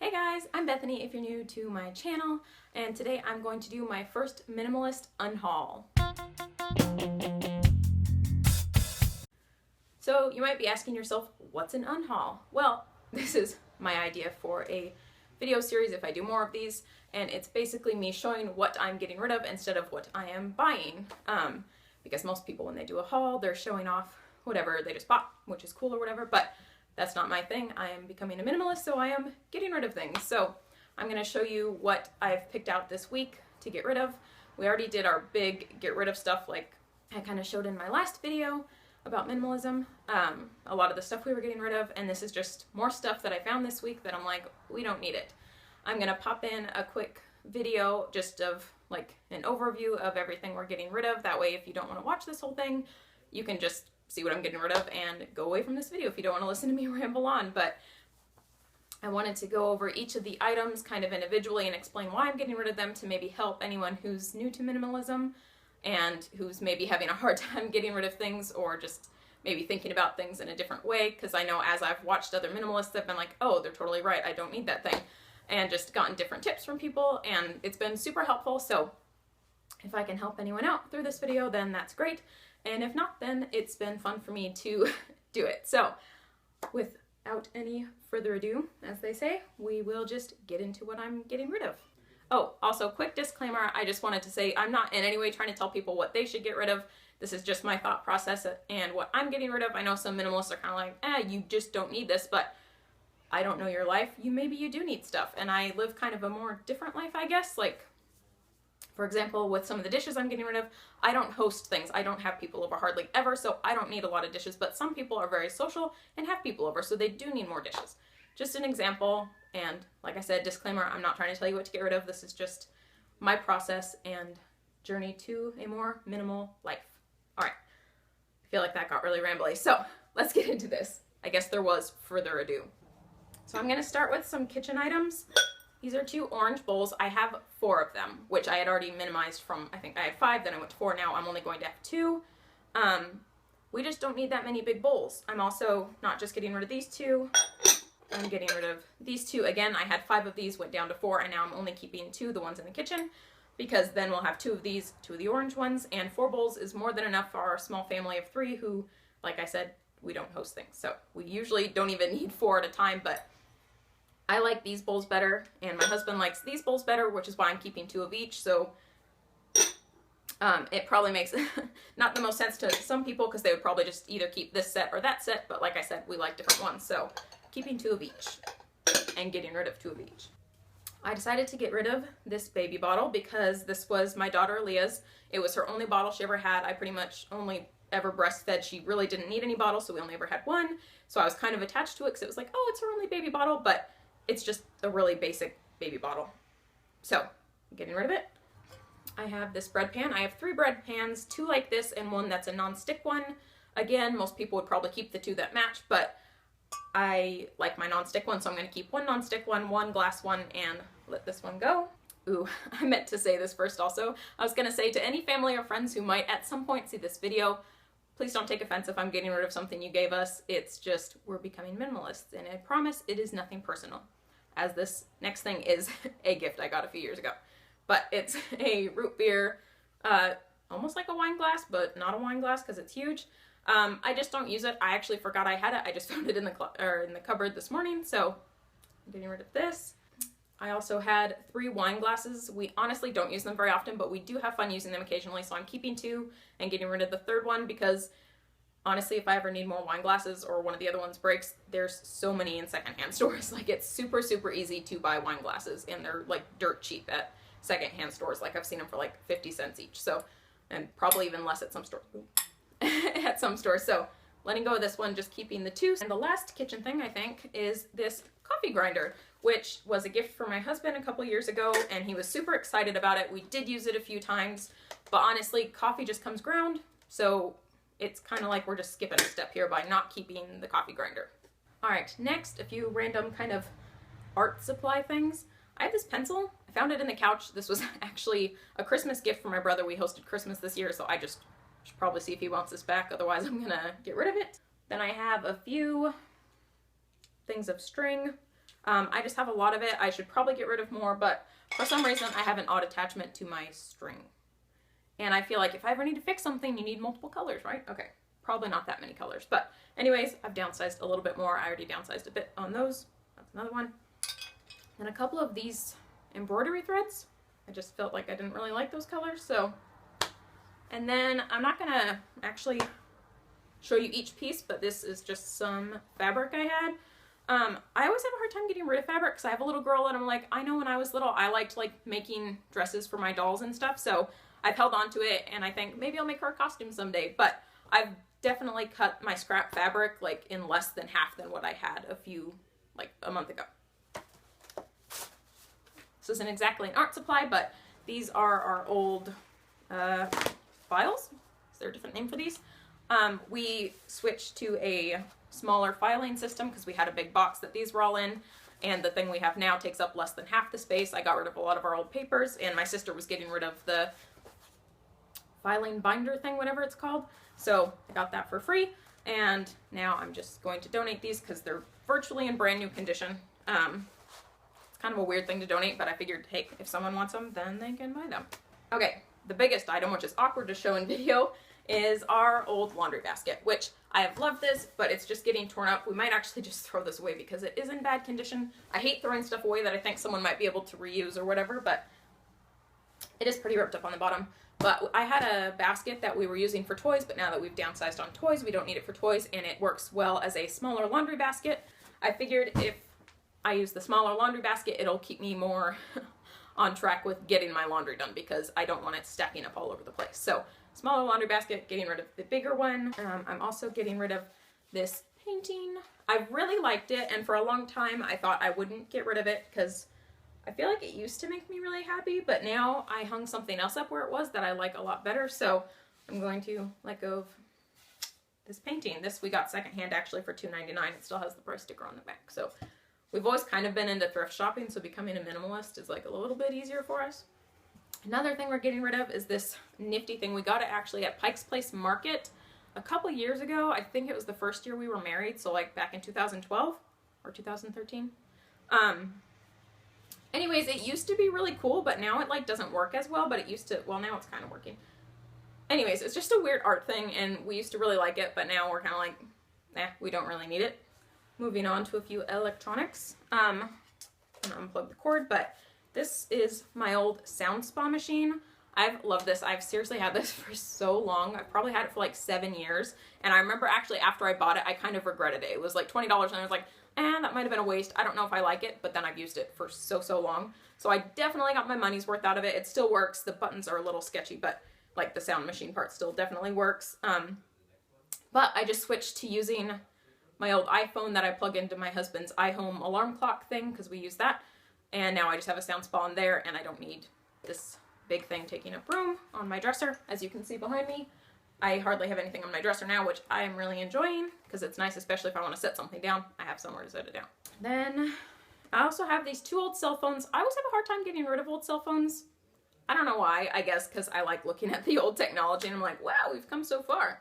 Hey guys, I'm Bethany if you're new to my channel, and today I'm going to do my first minimalist unhaul. So you might be asking yourself, what's an unhaul? Well, this is my idea for a video series if I do more of these, and it's basically me showing what I'm getting rid of instead of what I am buying. Because most people when they do a haul, they're showing off whatever they just bought, which is cool or whatever, but that's not my thing. I am becoming a minimalist, so I am getting rid of things. So I'm going to show you what I've picked out this week to get rid of. We already did our big get rid of stuff like I kind of showed in my last video about minimalism. A lot of the stuff we were getting rid of, and this is just more stuff that I found this week that I'm like, we don't need it. I'm going to pop in a quick video just of like an overview of everything we're getting rid of. That way, if you don't want to watch this whole thing, you can just see what I'm getting rid of and go away from this video if you don't want to listen to me ramble on. But I wanted to go over each of the items kind of individually and explain why I'm getting rid of them to maybe help anyone who's new to minimalism and who's maybe having a hard time getting rid of things or just maybe thinking about things in a different way. Because I know as I've watched other minimalists, I've been like, oh, they're totally right, I don't need that thing. And just gotten different tips from people, and it's been super helpful. So if I can help anyone out through this video, then that's great. And if not, then it's been fun for me to do it. So without any further ado, as they say, we will just get into what I'm getting rid of. Oh, also quick disclaimer, I just wanted to say I'm not in any way trying to tell people what they should get rid of. This is just my thought process and what I'm getting rid of. I know some minimalists are kind of like, you just don't need this, but I don't know your life. Maybe you do need stuff, and I live kind of a more different life, I guess. Like, for example, with some of the dishes I'm getting rid of, I don't host things. I don't have people over hardly ever, so I don't need a lot of dishes, but some people are very social and have people over, so they do need more dishes. Just an example, and like I said, disclaimer, I'm not trying to tell you what to get rid of. This is just my process and journey to a more minimal life. All right, I feel like that got really rambly, so let's get into this. I guess there was further ado. So I'm going to start with some kitchen items. These are 2 orange bowls. I have 4 of them, which I had already minimized from, I think I had 5, then I went to 4. Now I'm only going to have 2. We just don't need that many big bowls. I'm also not just getting rid of these 2. I'm getting rid of these 2. Again, I had 5 of these, went down to 4, and now I'm only keeping 2, the ones in the kitchen, because then we'll have 2 of these, 2 of the orange ones, and 4 bowls is more than enough for our small family of 3 who, like I said, we don't host things. So we usually don't even need 4 at a time, but I like these bowls better, and my husband likes these bowls better, which is why I'm keeping 2 of each. So it probably makes not the most sense to some people because they would probably just either keep this set or that set. But like I said, we like different ones. So keeping 2 of each and getting rid of 2 of each. I decided to get rid of this baby bottle because this was my daughter Leah's. It was her only bottle she ever had. I pretty much only ever breastfed. She really didn't need any bottles, so we only ever had one. So I was kind of attached to it because it was like, oh, it's her only baby bottle, but it's just a really basic baby bottle. So, getting rid of it. I have this bread pan. I have 3 bread pans, 2 like this and 1 that's a non-stick one. Again, most people would probably keep the 2 that match, but I like my non-stick one, so I'm going to keep 1 non-stick one, 1 glass one, and let this one go. Ooh, I meant to say this first also. I was going to say to any family or friends who might at some point see this video, please don't take offense if I'm getting rid of something you gave us. It's just we're becoming minimalists, and I promise it is nothing personal. As this next thing is a gift I got a few years ago. But it's a root beer, almost like a wine glass, but not a wine glass because it's huge. I just don't use it. I actually forgot I had it. I just found it in the cupboard this morning, so I'm getting rid of this. I also had 3 wine glasses. We honestly don't use them very often, but we do have fun using them occasionally, so I'm keeping 2 and getting rid of the 3rd one because honestly, if I ever need more wine glasses or one of the other ones breaks, there's so many in secondhand stores. Like, it's super, super easy to buy wine glasses, and they're like dirt cheap at secondhand stores. Like, I've seen them for like 50 cents each. So, and probably even less at some stores. At some stores. So, letting go of this one, just keeping the 2. And the last kitchen thing, I think, is this coffee grinder, which was a gift from my husband a couple years ago, and he was super excited about it. We did use it a few times, but honestly, coffee just comes ground. So it's kind of like we're just skipping a step here by not keeping the coffee grinder. All right, next, a few random kind of art supply things. I have this pencil. I found it in the couch. This was actually a Christmas gift for my brother. We hosted Christmas this year, so I just should probably see if he wants this back. Otherwise, I'm gonna get rid of it. Then I have a few things of string. I just have a lot of it. I should probably get rid of more, but for some reason I have an odd attachment to my string. And I feel like if I ever need to fix something, you need multiple colors, right? Okay, probably not that many colors. But anyways, I've downsized a little bit more. I already downsized a bit on those. That's another one. And a couple of these embroidery threads. I just felt like I didn't really like those colors, so. And then I'm not gonna actually show you each piece, but this is just some fabric I had. I always have a hard time getting rid of fabric because I have a little girl and I'm like, I know when I was little, I liked like making dresses for my dolls and stuff. So I've held on to it and I think maybe I'll make her a costume someday, but I've definitely cut my scrap fabric like in less than half than what I had a month ago. This isn't exactly an art supply, but these are our old files. Is there a different name for these? We switched to a smaller filing system because we had a big box that these were all in, and the thing we have now takes up less than half the space. I got rid of a lot of our old papers, and my sister was getting rid of the filing binder thing, whatever it's called, so I got that for free, and now I'm just going to donate these because they're virtually in brand new condition. It's kind of a weird thing to donate, but I figured, hey, if someone wants them, then they can buy them. Okay, the biggest item, which is awkward to show in video, is our old laundry basket, which I have loved this, but it's just getting torn up. We might actually just throw this away because it is in bad condition. I hate throwing stuff away that I think someone might be able to reuse or whatever, but it is pretty ripped up on the bottom. But I had a basket that we were using for toys, but now that we've downsized on toys, we don't need it for toys, and it works well as a smaller laundry basket. I figured if I use the smaller laundry basket, it'll keep me more on track with getting my laundry done because I don't want it stacking up all over the place. So smaller laundry basket, getting rid of the bigger one. I'm also getting rid of this painting. I really liked it, and for a long time I thought I wouldn't get rid of it because I feel like it used to make me really happy, but now I hung something else up where it was that I like a lot better, so I'm going to let go of this painting. This we got secondhand actually for $2.99. It still has the price sticker on the back. So we've always kind of been into thrift shopping, so becoming a minimalist is like a little bit easier for us. Another thing we're getting rid of is this nifty thing. We got it actually at Pike's Place Market a couple years ago. I think it was the first year we were married, so like back in 2012 or 2013. Anyways, it used to be really cool, but now it like doesn't work as well, but it used to, well, now it's kind of working. Anyways, it's just a weird art thing, and we used to really like it, but now we're kind of like, we don't really need it. Moving on to a few electronics. I'm gonna unplug the cord, but this is my old sound spa machine. I've loved this. I've seriously had this for so long. I've probably had it for like 7 years. And I remember actually after I bought it, I kind of regretted it. It was like $20 and I was like, that might have been a waste. I don't know if I like it, but then I've used it for so long. So I definitely got my money's worth out of it. It still works. The buttons are a little sketchy, but like the sound machine part still definitely works. But I just switched to using my old iPhone that I plug into my husband's iHome alarm clock thing because we use that. And now I just have a sound spa in there and I don't need this big thing taking up room on my dresser. As you can see behind me, I hardly have anything on my dresser now, which I am really enjoying because it's nice, especially if I want to set something down. I have somewhere to set it down. Then I also have these 2 old cell phones. I always have a hard time getting rid of old cell phones. I don't know why. I guess because I like looking at the old technology and I'm like, wow, we've come so far.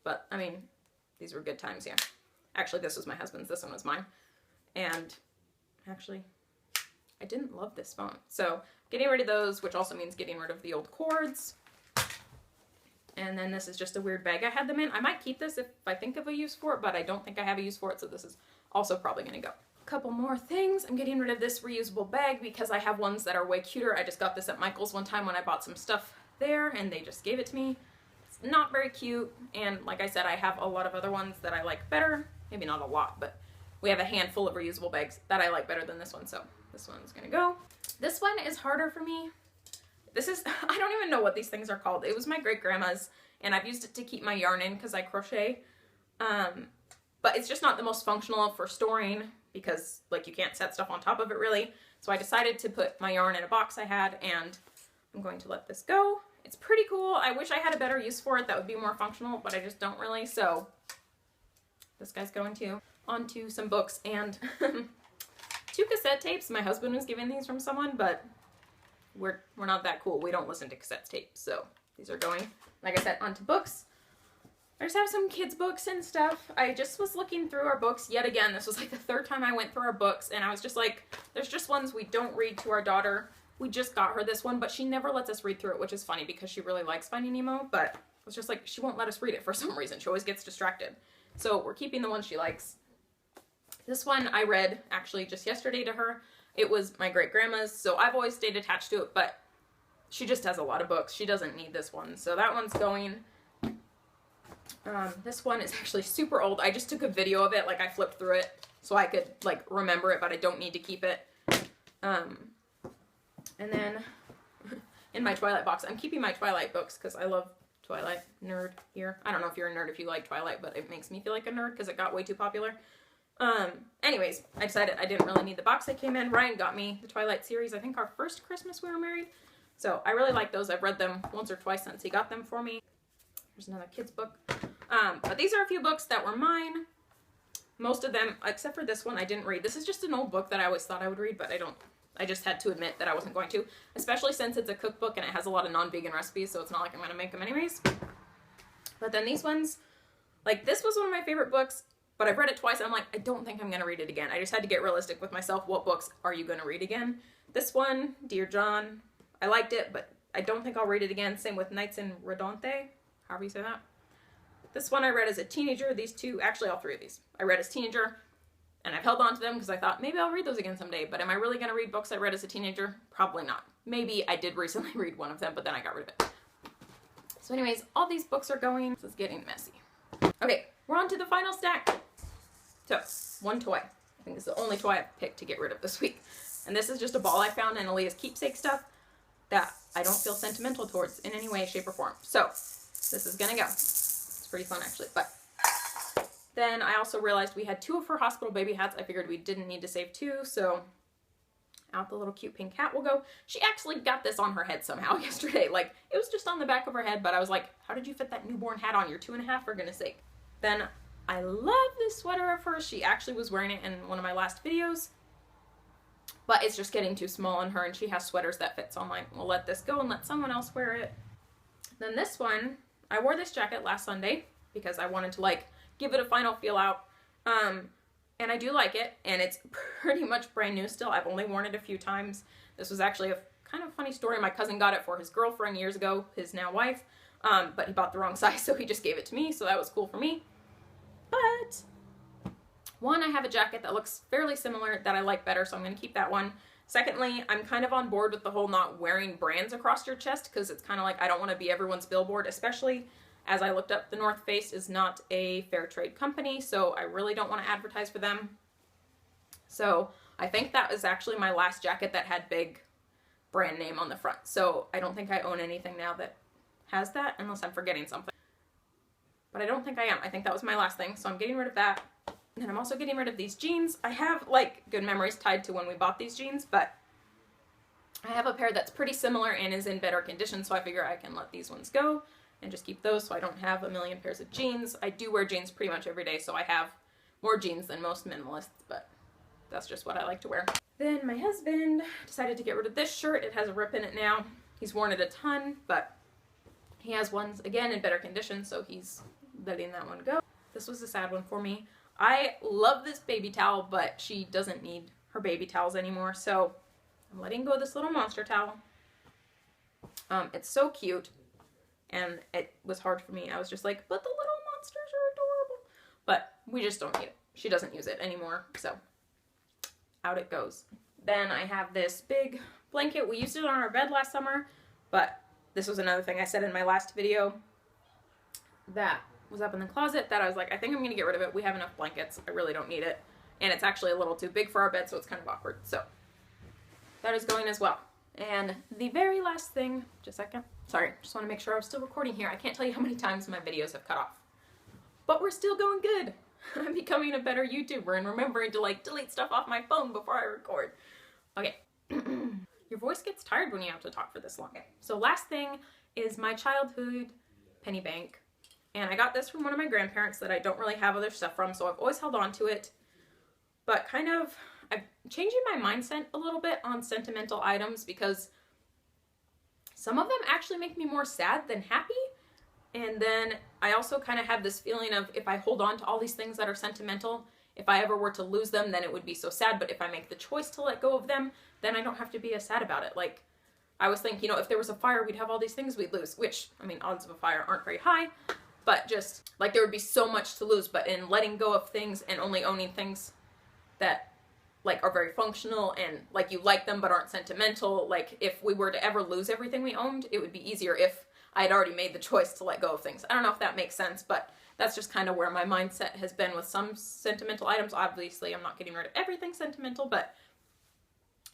But I mean, these were good times, yeah. Actually, this was my husband's. This one was mine. And actually, I didn't love this phone. So getting rid of those, which also means getting rid of the old cords. And then this is just a weird bag I had them in. I might keep this if I think of a use for it, but I don't think I have a use for it, so this is also probably gonna go. A couple more things. I'm getting rid of this reusable bag because I have ones that are way cuter. I just got this at Michael's one time when I bought some stuff there, and they just gave it to me. It's not very cute, and like I said, I have a lot of other ones that I like better. Maybe not a lot, but we have a handful of reusable bags that I like better than this one, so this one's gonna go. This one is harder for me. This is, I don't even know what these things are called. It was my great-grandma's, and I've used it to keep my yarn in because I crochet. But it's just not the most functional for storing because, like, you can't set stuff on top of it, really. So I decided to put my yarn in a box I had, and I'm going to let this go. It's pretty cool. I wish I had a better use for it that would be more functional, but I just don't really, so this guy's going to. Onto some books and 2 cassette tapes. My husband was giving these from someone, but we're not that cool. We don't listen to cassette tapes, so these are going, like I said, onto books. I just have some kids books and stuff. I just was looking through our books yet again. This was like the third time I went through our books, and I was just like, there's just ones we don't read to our daughter. We just got her this one, but she never lets us read through it, which is funny because she really likes Finding Nemo, but it's just like she won't let us read it for some reason. She always gets distracted. So we're keeping the one she likes. This one I read actually just yesterday to her. It was my great-grandma's, so I've always stayed attached to it, but she just has a lot of books. She doesn't need this one, so that one's going. This one is actually super old. I just took a video of it, like I flipped through it so I could like remember it, but I don't need to keep it. And then in my Twilight box, I'm keeping my Twilight books because I love Twilight. Nerd here. I don't know if you're a nerd if you like Twilight, but it makes me feel like a nerd because it got way too popular. Anyways, I decided I didn't really need the box that came in. Ryan got me the Twilight series, I think our first Christmas we were married. So I really like those. I've read them once or twice since he got them for me. There's another kid's book. But these are a few books that were mine. Most of them, except for this one, I didn't read. This is just an old book that I always thought I would read, but I just had to admit that I wasn't going to. Especially since it's a cookbook and it has a lot of non-vegan recipes, so it's not like I'm going to make them anyways. But then these ones, like this was one of my favorite books, but I've read it twice and I'm like, I don't think I'm going to read it again. I just had to get realistic with myself. What books are you going to read again? This one, Dear John, I liked it, but I don't think I'll read it again. Same with Nights in Rodante, however you say that. This one I read as a teenager. These two, actually all three of these, I read as a teenager, and I've held on to them because I thought maybe I'll read those again someday. But am I really going to read books I read as a teenager? Probably not. Maybe I did recently read one of them, but then I got rid of it. So anyways, all these books are going. This is getting messy. Okay, we're on to the final stack. So, one toy. I think this is the only toy I've picked to get rid of this week. And this is just a ball I found in Aaliyah's keepsake stuff that I don't feel sentimental towards in any way, shape, or form. So, this is gonna go. It's pretty fun actually, but then I also realized we had 2 of her hospital baby hats. I figured we didn't need to save 2, so out the little cute pink hat will go. She actually got this on her head somehow yesterday. Like, it was just on the back of her head, but I was like, how did you fit that newborn hat on? You're 2.5, for goodness sake. Then I love this sweater of hers. She actually was wearing it in one of my last videos, but it's just getting too small on her, and she has sweaters that fit, so I'm like, we'll let this go and let someone else wear it. Then this one, I wore this jacket last Sunday because I wanted to like give it a final feel out, and I do like it, and it's pretty much brand new still. I've only worn it a few times. This was actually a kind of funny story. My cousin got it for his girlfriend years ago, his now wife, but he bought the wrong size, so he just gave it to me, so that was cool for me. But one, I have a jacket that looks fairly similar that I like better, so I'm going to keep that one. Secondly, I'm kind of on board with the whole not wearing brands across your chest because it's kind of like I don't want to be everyone's billboard, especially as I looked up, the North Face is not a fair trade company, so I really don't want to advertise for them. So I think that was actually my last jacket that had big brand name on the front. So I don't think I own anything now that has that, unless I'm forgetting something. But I don't think I am. I think that was my last thing, so I'm getting rid of that. And then I'm also getting rid of these jeans. I have, like, good memories tied to when we bought these jeans, but I have a pair that's pretty similar and is in better condition, so I figure I can let these ones go and just keep those so I don't have a million pairs of jeans. I do wear jeans pretty much every day, so I have more jeans than most minimalists, but that's just what I like to wear. Then my husband decided to get rid of this shirt. It has a rip in it now. He's worn it a ton, but he has ones, again, in better condition, so he's letting that one go. This was a sad one for me. I love this baby towel, but she doesn't need her baby towels anymore, so I'm letting go of this little monster towel. It's so cute, and it was hard for me. I was just like, but the little monsters are adorable. But we just don't need it. She doesn't use it anymore, so out it goes. Then I have this big blanket. We used it on our bed last summer, but this was another thing I said in my last video that was up in the closet that I was like, I think I'm going to get rid of it. We have enough blankets. I really don't need it. And it's actually a little too big for our bed, so it's kind of awkward. So that is going as well. And the very last thing, just a second. Sorry, just want to make sure I'm still recording here. I can't tell you how many times my videos have cut off. But we're still going good. I'm becoming a better YouTuber and remembering to like delete stuff off my phone before I record. Okay. Your voice gets tired when you have to talk for this long. Okay. So last thing is my childhood penny bank. And I got this from one of my grandparents that I don't really have other stuff from, so I've always held on to it. But kind of, I'm changing my mindset a little bit on sentimental items because some of them actually make me more sad than happy. And then I also kind of have this feeling of if I hold on to all these things that are sentimental, if I ever were to lose them, then it would be so sad. But if I make the choice to let go of them, then I don't have to be as sad about it. Like, I was thinking, you know, if there was a fire, we'd have all these things we'd lose, which, I mean, odds of a fire aren't very high, but just, like, there would be so much to lose. But in letting go of things and only owning things that, like, are very functional and, like, you like them but aren't sentimental, like, if we were to ever lose everything we owned, it would be easier if I had already made the choice to let go of things. I don't know if that makes sense, but that's just kind of where my mindset has been with some sentimental items. Obviously, I'm not getting rid of everything sentimental, but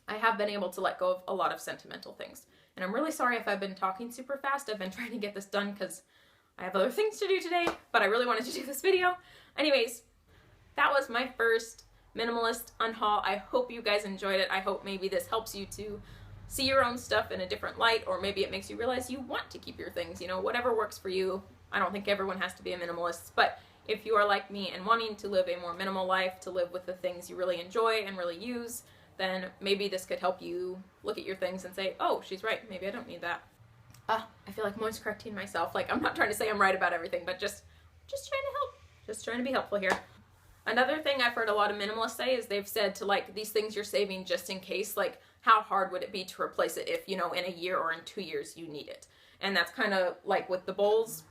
I have been able to let go of a lot of sentimental things. And I'm really sorry if I've been talking super fast. I've been trying to get this done because I have other things to do today, but I really wanted to do this video. Anyways, that was my first Minimalist Un-Haul. I hope you guys enjoyed it. I hope maybe this helps you to see your own stuff in a different light, or maybe it makes you realize you want to keep your things, you know, whatever works for you. I don't think everyone has to be a minimalist, but if you are like me and wanting to live a more minimal life, to live with the things you really enjoy and really use, then maybe this could help you look at your things and say, oh, she's right, maybe I don't need that. I feel like I'm always correcting myself. Like, I'm not trying to say I'm right about everything, but just trying to help. Just trying to be helpful here. Another thing I've heard a lot of minimalists say is they've said to, like, these things you're saving just in case, like, how hard would it be to replace it if, you know, in a year or in 2 years you need it? And that's kind of like with the bowls,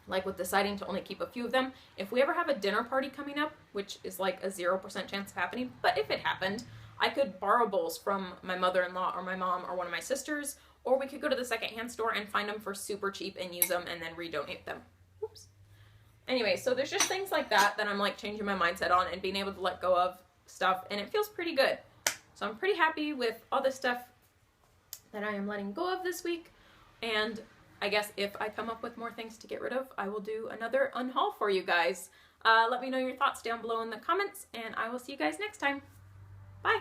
like with deciding to only keep a few of them. If we ever have a dinner party coming up, which is like a 0% chance of happening, but if it happened, I could borrow bowls from my mother-in-law or my mom or one of my sisters, or we could go to the secondhand store and find them for super cheap and use them and then redonate them. Oops. Anyway, so there's just things like that that I'm like changing my mindset on and being able to let go of stuff, and it feels pretty good. So I'm pretty happy with all the stuff that I am letting go of this week, and I guess if I come up with more things to get rid of, I will do another unhaul for you guys. Let me know your thoughts down below in the comments, and I will see you guys next time. Bye!